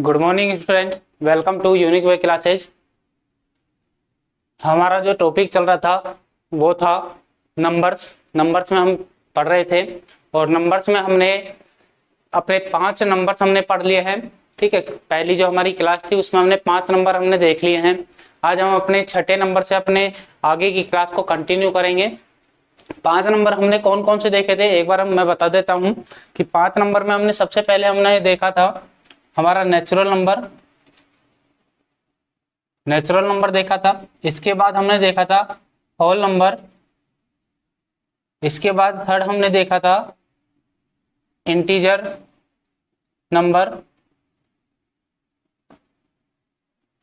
Good morning student, welcome to unique way classes. हमारा जो topic चल रहा था वो था नंबर्स में हम पढ़ रहे थे और नंबर्स में हमने अपने 5 नंबर्स हमने पढ़ लिए हैं। ठीक है, पहली जो हमारी क्लास थी उसमें हमने 5 नंबर हमने देख लिए हैं। आज हम अपने छठे नंबर से अपने आगे की क्लास को कंटिन्यू करेंगे। 5 नंबर हमने कौन कौन से देखे थे एक बार मैं बता देता हूं कि 5 नंबर में हमने सबसे पहले हमने देखा था हमारा नेचुरल नंबर देखा था। इसके बाद हमने देखा था होल नंबर। इसके बाद थर्ड हमने देखा था इंटीजर नंबर।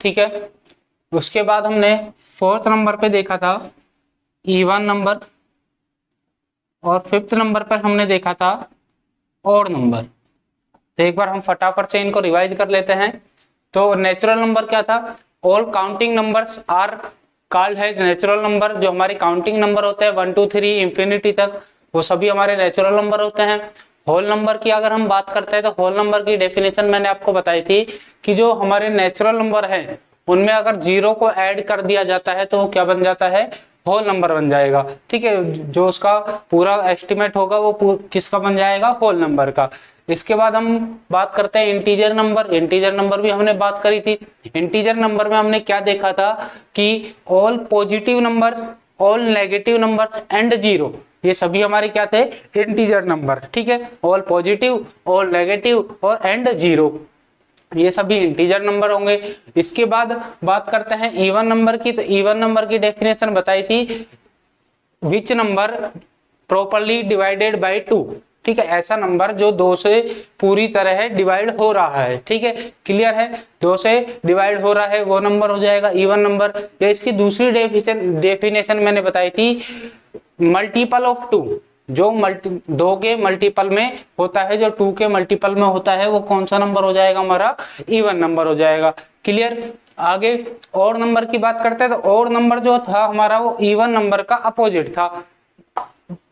ठीक है, उसके बाद हमने फोर्थ नंबर पे देखा था इवन नंबर और फिफ्थ नंबर पर हमने देखा था ऑड नंबर। तो एक बार हम फटाफट से इनको रिवाइज कर लेते हैं। तो नेचुरल नंबर क्या था? All counting numbers are called है नेचुरल नंबर। जो हमारे काउंटिंग नंबर होते हैं 1 2 3 इंफिनिटी तक, वो सभी हमारे नेचुरल नंबर होते हैं। होल नंबर की अगर हम बात करते हैं तो होल नंबर की डेफिनेशन मैंने आपको बताई थी कि जो हमारे नेचुरल नंबर हैं उनमें अगर जीरो को ऐड कर दिया जाता है तो वो क्या बन जाता है? होल नंबर बन जाएगा। ठीक है, जो उसका पूरा एस्टिमेट होगा वो किसका बन जाएगा? होल नंबर का। इसके बाद हम बात करते हैं इंटीजर नंबर भी हमने बात करी थी। इंटीजर नंबर में हमने क्या देखा था कि all positive numbers, all negative numbers and zero, ये सभी हमारे क्या थे? Integer number. ठीक है, ऑल पॉजिटिव, ऑल नेगेटिव और एंड जीरो, ये सभी इंटीजर नंबर होंगे। इसके बाद बात करते हैं इवन नंबर की। तो इवन नंबर की डेफिनेशन बताई थी which number properly divided by 2। ठीक है, ऐसा नंबर जो 2 से पूरी तरह डिवाइड हो रहा है। ठीक है, क्लियर है? 2 से डिवाइड हो रहा है वो नंबर हो जाएगा इवन नंबर। या इसकी दूसरी डेफिनेशन मैंने बताई थी मल्टीपल ऑफ 2। जो 2 के मल्टीपल में होता है, जो 2 के मल्टीपल में होता है, वो कौन सा नंबर हो जाएगा? हमारा इवन नंबर हो जाएगा। क्लियर? आगे और नंबर की बात करते हैं तो और नंबर जो था हमारा वो इवन नंबर का अपोजिट था,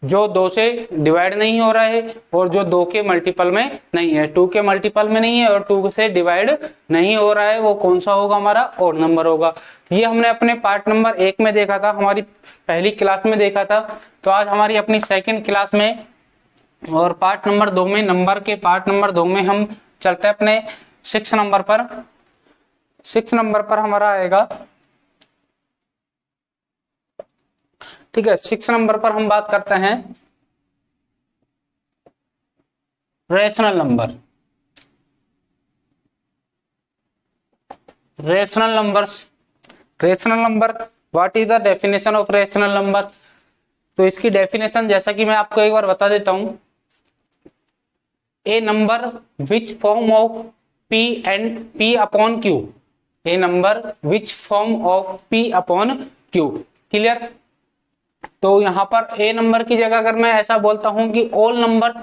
जो 2 से डिवाइड नहीं हो रहा है और जो 2 के मल्टीपल में नहीं है, 2 के मल्टीपल में नहीं है और 2 से डिवाइड नहीं हो रहा है, वो कौन सा होगा? हमारा ऑड नंबर होगा। ये हमने अपने पार्ट नंबर 1 में देखा था, हमारी पहली क्लास में देखा था। तो आज हमारी अपनी सेकंड क्लास में और पार्ट नंबर 2 में, नंबर के पार्ट नंबर 2 में हम चलते हैं अपने 6 नंबर पर। 6 नंबर पर हमारा आएगा, ठीक है, 6 नंबर पर हम बात करते हैं rational number. Rational number what is the definition of rational number? तो इसकी डेफिनेशन जैसा कि मैं आपको एक बार बता देता हूं, a number which form of P and P upon Q. A number which form of P upon Q. Clear? तो यहां पर ए नंबर की जगह अगर मैं ऐसा बोलता हूं कि all number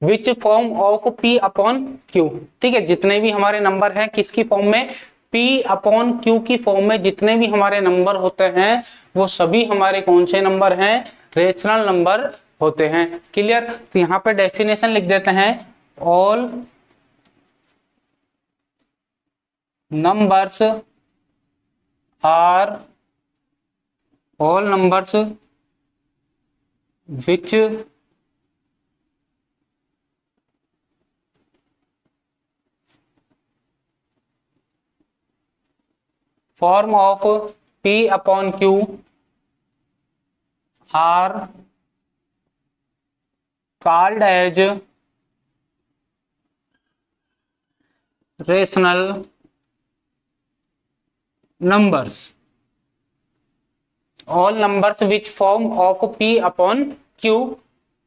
which form of P upon Q. ठीक है, जितने भी हमारे नंबर हैं किसकी फॉर्म में? पी अपॉन क्यू की फॉर्म में जितने भी हमारे नंबर होते हैं वो सभी हमारे कौन से नंबर हैं? रेशनल नंबर होते हैं। क्लियर? तो यहां पे डेफिनेशन लिख देते हैं all numbers are, all numbers which form of p upon q are called as rational numbers. All numbers which form of p upon q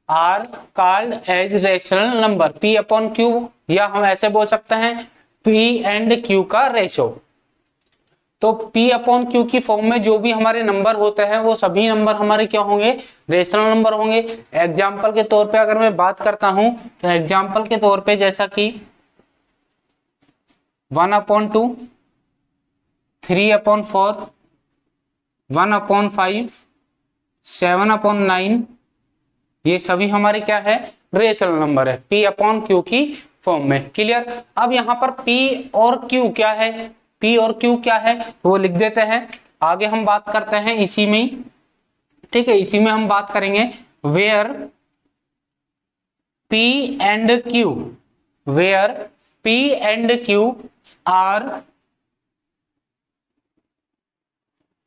are called as rational number. p upon q, या हम ऐसे बोल सकते हैं p and q का ratio. तो P upon Q की form में जो भी हमारे नंबर होते हैं वो सभी नंबर हमारे क्या होंगे? रेशनल नंबर होंगे। एग्जाम्पल के तौर पे अगर मैं बात करता हूं तो एग्जाम्पल के तौर पे जैसा कि 1/2, 3/4, 1/5, 7/9, ये सभी हमारे क्या है? रेशनल नंबर है। P अपॉन Q की फॉर्म में। क्लियर। अब यहाँ पर P और Q क्या है, P और Q क्या है वो लिख देते हैं, आगे हम बात करते हैं इसी में ही। ठीक है, इसी में हम बात करेंगे where P and Q, where P and Q are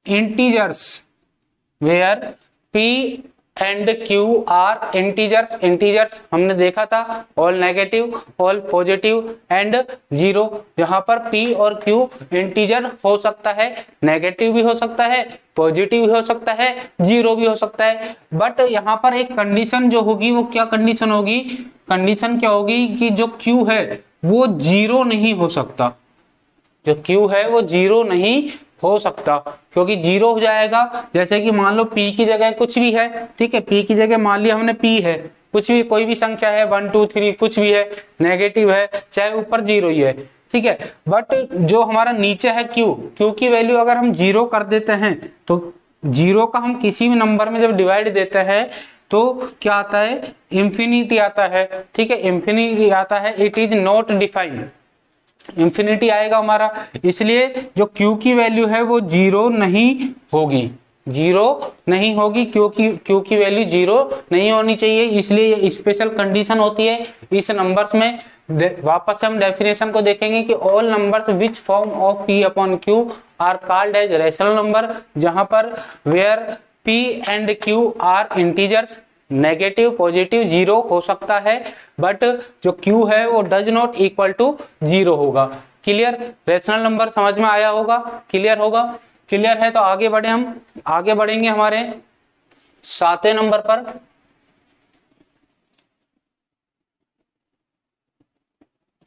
integers, where P and Q are integers, integers हमने देखा था all negative, all positive and zero. यहाँ पर P और Q इंटीजर हो सकता है, नेगेटिव भी हो सकता है, पॉजिटिव भी हो सकता है, जीरो भी हो सकता है। बट यहाँ पर एक कंडीशन जो होगी वो क्या कंडीशन होगी, कंडीशन क्या होगी कि जो Q है वो जीरो नहीं हो सकता, जो Q है वो जीरो नहीं हो सकता, क्योंकि जीरो हो जाएगा जैसे कि मान लो P की जगह कुछ भी है, ठीक है, P की जगह मान लिया हमने P है, कुछ भी कोई भी संख्या है 1 2 3 कुछ भी है, नेगेटिव है, चाहे ऊपर जीरो ही है, ठीक है। बट जो हमारा नीचे है Q की वैल्यू अगर हम जीरो कर देते हैं तो जीरो का हम किसी भी नंबर में जब डिवाइड देते हैं तो क्या आता है, इंफिनिटी आता है, ठीक है, इंफिनिटी आता है, it is not defined, infinity आएगा हमारा, इसलिए जो Q की वैल्यू है वो जीरो नहीं होगी, जीरो नहीं होगी, क्योंकि Q की वैल्यू जीरो नहीं होनी चाहिए, इसलिए ये स्पेशल कंडीशन होती है इस नंबर्स में। वापस हम डेफिनेशन को देखेंगे कि all numbers which form of P upon Q are called as rational number, जहां पर where P and Q are integers, negative positive zero हो सकता है, बट जो Q है वो does not equal to zero होगा। क्लियर, रैशनल नंबर समझ में आया होगा, क्लियर होगा, क्लियर है तो आगे बढ़े, हम आगे बढ़ेंगे हमारे 7वें नंबर पर।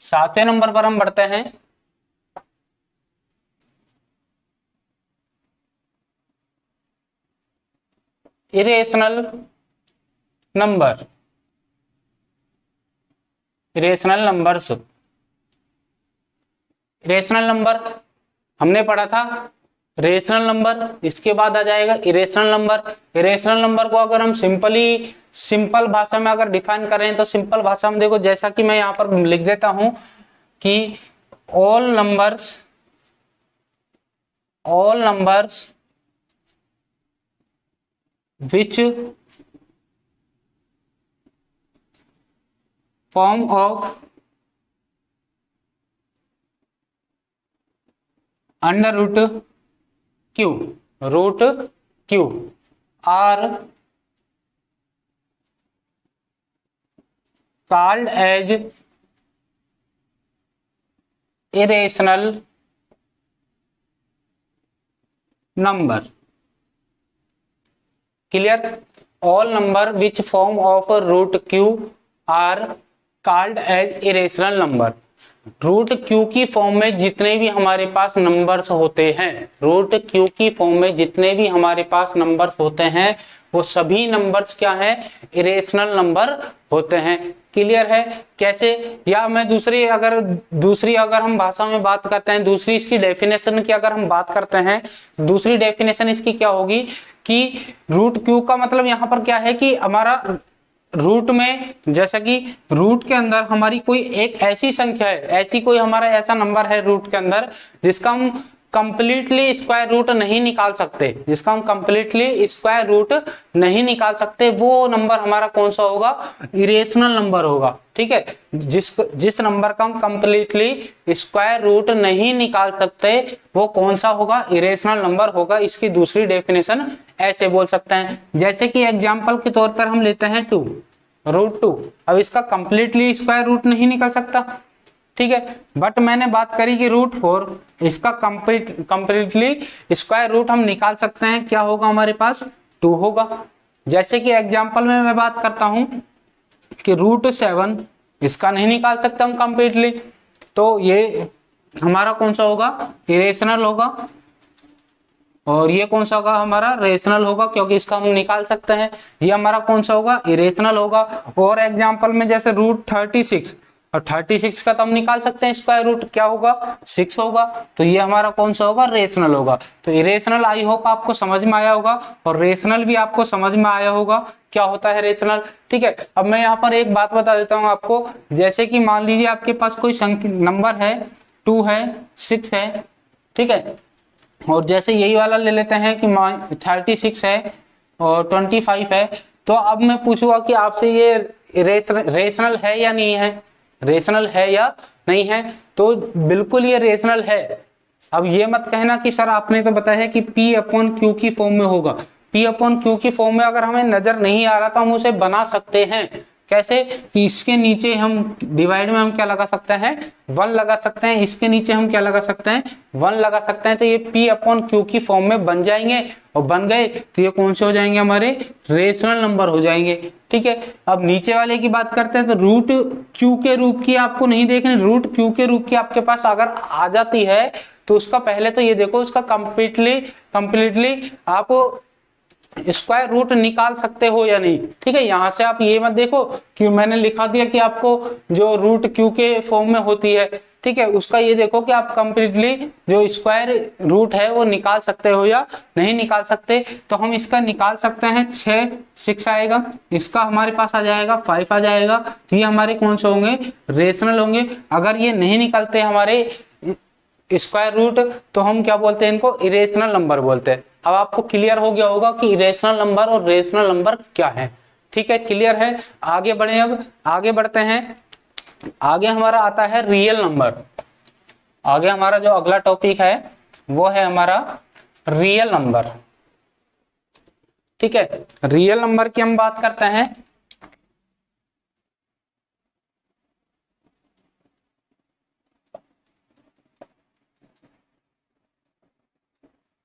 7वें नंबर पर हम बढ़ते हैं। Irrational number, irrational numbers, irrational number हमने पढ़ा था, रेशनल नंबर, इसके बाद आ जाएगा इरेशनल नंबर। इरेशनल नंबर को अगर हम सिंपल भाषा में अगर डिफाइन करें तो सिंपल भाषा में देखो, जैसा कि मैं यहां पर लिख देता हूं कि all numbers which form of under root q are called as irrational number। Clear? All number which form of root q are called as irrational number. Root Q की फॉर्म में जितने भी हमारे पास नंबर्स होते हैं, रूट क्यू की form में जितने भी हमारे पास नंबर्स होते हैं वो सभी नंबर्स क्या है, इरेशनल नंबर होते हैं। क्लियर है? कैसे, या मैं दूसरी अगर हम भाषा में बात करते हैं, दूसरी इसकी डेफिनेशन की अगर हम बात करते हैं, दूसरी डेफिनेशन इसकी क्या होगी कि रूट क्यू का मतलब यहाँ पर क्या है कि हमारा रूट में, जैसा कि रूट के अंदर हमारी कोई एक ऐसी संख्या है, ऐसी कोई हमारा ऐसा नंबर है रूट के अंदर जिसका हम कंप्लीटली स्क्वायर रूट नहीं निकाल सकते, जिसका हम कंप्लीटली स्क्वायर रूट नहीं निकाल सकते, वो नंबर हमारा कौन सा होगा, इरेशनल नंबर होगा। ठीक है, जिस नंबर का हम कंप्लीटली स्क्वायर रूट नहीं निकाल सकते वो कौन सा होगा, इरेशनल नंबर होगा। इसकी दूसरी डेफिनेशन ऐसे बोल सकते हैं, जैसे कि एग्जांपल के तौर पर हम लेते हैं 2 रूट 2। अब इसका कंप्लीटली स्क्वायर रूट नहीं निकल सकता, ठीक है, बट मैंने बात करी कि रूट 4, इसका कंप्लीटली स्क्वायर रूट हम निकाल सकते हैं, क्या होगा हमारे पास, 2 होगा। जैसे कि एग्जांपल में मैं बात करता हूं कि रूट 7, इसका नहीं निकाल सकते हम कंप्लीटली, तो ये हमारा कौन सा होगा, इरेशनल होगा, और ये कौन सा होगा हमारा, रेशनल होगा, क्योंकि इसका हम निकाल सकते हैं। ये हमारा कौन सा होगा, इरेशनल होगा। और एग्जांपल में जैसे रूट 36, और 36 का तो हम निकाल सकते हैं स्क्वायर रूट, क्या होगा 6 होगा। तो ये हमारा कौन सा होगा, रेशनल होगा। तो इरेशनल आई होप आपको समझ में आया होगा और रेशनल भी आपको समझ में आया होगा क्या होता है रेशनल। ठीक है, अब मैं यहाँ पर एक बात बता देता हूँ आपको, जैसे कि मान लीजिए आपके पास कोई संख्या नंबर है 2 है 6 है, ठीक है, और जैसे यही वाला ले लेते हैं कि 36 है और 25 है। तो अब मैं पूछूंगा कि आपसे ये रेशनल है या नहीं है, रेशनल है या नहीं है, तो बिल्कुल ये रेशनल है। अब ये मत कहना कि सर आपने तो बताया है कि P अपॉन Q की फॉर्म में होगा। P अपॉन Q की फॉर्म में अगर हमें नजर नहीं आ रहा तो हम उसे बना सकते हैं। कैसे कि इसके नीचे हम डिवाइड में हम क्या लगा सकते हैं, 1 लगा सकते हैं, इसके नीचे हम क्या लगा सकते हैं, 1 लगा सकते हैं। तो ये P अपॉन Q की फॉर्म में बन जाएंगे और बन गए तो ये कौन से हो जाएंगे, हमारे रेशनल नंबर हो जाएंगे। ठीक है, अब नीचे वाले की बात करते हैं। तो रूट Q के रूप की आपको नहीं देखनी, रूट Q के रूप की आपके पास अगर आ जाती है तो उसका पहले तो ये देखो उसका कंप्लीटली आप स्क्वायर रूट निकाल सकते हो या नहीं। ठीक है, यहां से आप ये मत देखो कि मैंने लिखा दिया कि आपको जो रूट Q के फॉर्म में होती है, ठीक है, उसका ये देखो कि आप कंप्लीटली जो स्क्वायर रूट है वो निकाल सकते हो या नहीं निकाल सकते। तो हम इसका निकाल सकते हैं, 6 आएगा, इसका हमारे पास आ जाएगा 5 आ जाएगा। तो ये हमारे कौन से होंगे, रेशनल होंगे। अगर ये नहीं निकलते हमारे स्क्वायर रूट तो हम क्या बोलते हैं, इनको इरेशनल नंबर बोलते हैं। अब आपको क्लियर हो गया होगा कि इरेशनल नंबर और रेशनल नंबर क्या है। ठीक है, क्लियर है। आगे बढ़े, अब आगे बढ़ते हैं। आगे हमारा आता है रियल नंबर। आगे हमारा जो अगला टॉपिक है वो है हमारा रियल नंबर। ठीक है, रियल नंबर की हम बात करते हैं।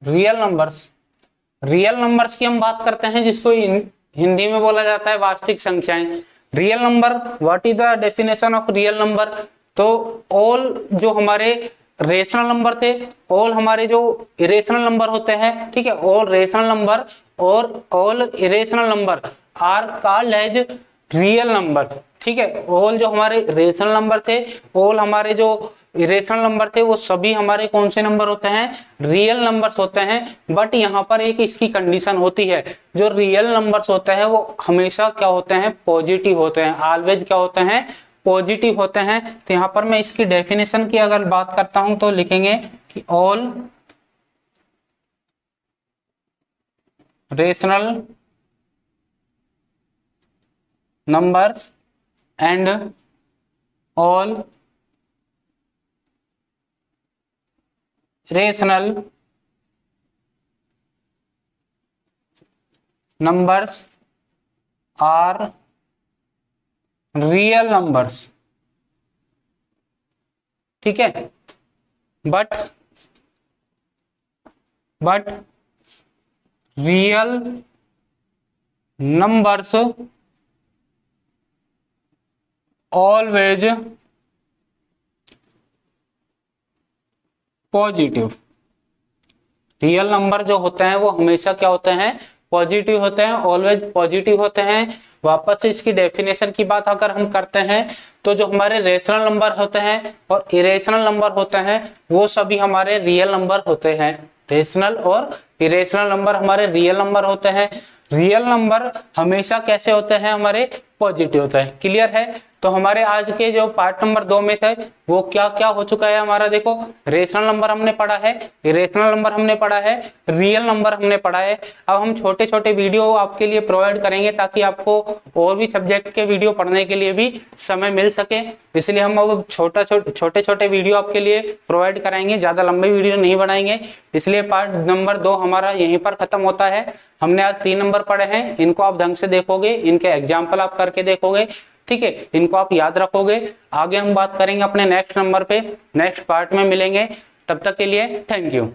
रियल नंबर्स की हम बात करते हैं, जिसको हिंदी में बोला जाता है वास्तविक संख्याएं। Real number, what is the definition of real number. तो ऑल जो हमारे रेशनल नंबर थे, ऑल हमारे जो इरेशनल नंबर होते हैं, ठीक है, ऑल रेशनल नंबर और all irrational number are called as real number. ठीक है, ऑल जो हमारे रेशनल नंबर थे, ऑल हमारे जो इरेशनल नंबर थे, वो सभी हमारे कौन से नंबर होते हैं, रियल नंबर्स होते हैं। बट यहाँ पर एक इसकी कंडीशन होती है, जो रियल नंबर्स होते हैं वो हमेशा क्या होते हैं, पॉजिटिव होते हैं, ऑलवेज क्या होते हैं, पॉजिटिव होते हैं। तो यहाँ पर मैं इसकी डेफिनेशन की अगर बात करता हूं तो लिखेंगे कि all rational numbers and all rational numbers are real numbers. ठीक है, but real numbers always positive. Real number जो होते हैं वो हमेशा क्या होते हैं, पॉजिटिव होते हैं, ऑलवेज पॉजिटिव होते हैं। वापस से इसकी डेफिनेशन की बात अगर हम करते हैं तो जो हमारे रेशनल नंबर होते हैं और इरेशनल नंबर होते हैं वो सभी हमारे रियल नंबर होते हैं। रेशनल और इरेशनल नंबर हमारे रियल नंबर होते हैं। रियल नंबर हमेशा कैसे होते हैं, हमारे पॉजिटिव होते हैं। क्लियर है। तो हमारे आज के जो पार्ट नंबर 2 में थे वो क्या क्या हो चुका है हमारा, देखो रेशनल नंबर हमने पढ़ा है, इरेशनल नंबर हमने पढ़ा है, रियल नंबर हमने पढ़ा है। अब हम छोटे छोटे वीडियो आपके लिए प्रोवाइड करेंगे ताकि आपको और भी सब्जेक्ट के वीडियो पढ़ने के लिए भी समय मिल सके। इसलिए हम अब छोटे छोटे वीडियो आपके लिए प्रोवाइड कराएंगे, ज्यादा लंबे वीडियो नहीं बनाएंगे। इसलिए पार्ट नंबर 2 हमारा यहीं पर खत्म होता है। हमने आज 3 नंबर पढ़े हैं, इनको आप ढंग से देखोगे, इनके एग्जाम्पल आप करके देखोगे, ठीक है, इनको आप याद रखोगे। आगे हम बात करेंगे अपने नेक्स्ट नंबर पे, नेक्स्ट पार्ट में मिलेंगे। तब तक के लिए थैंक यू।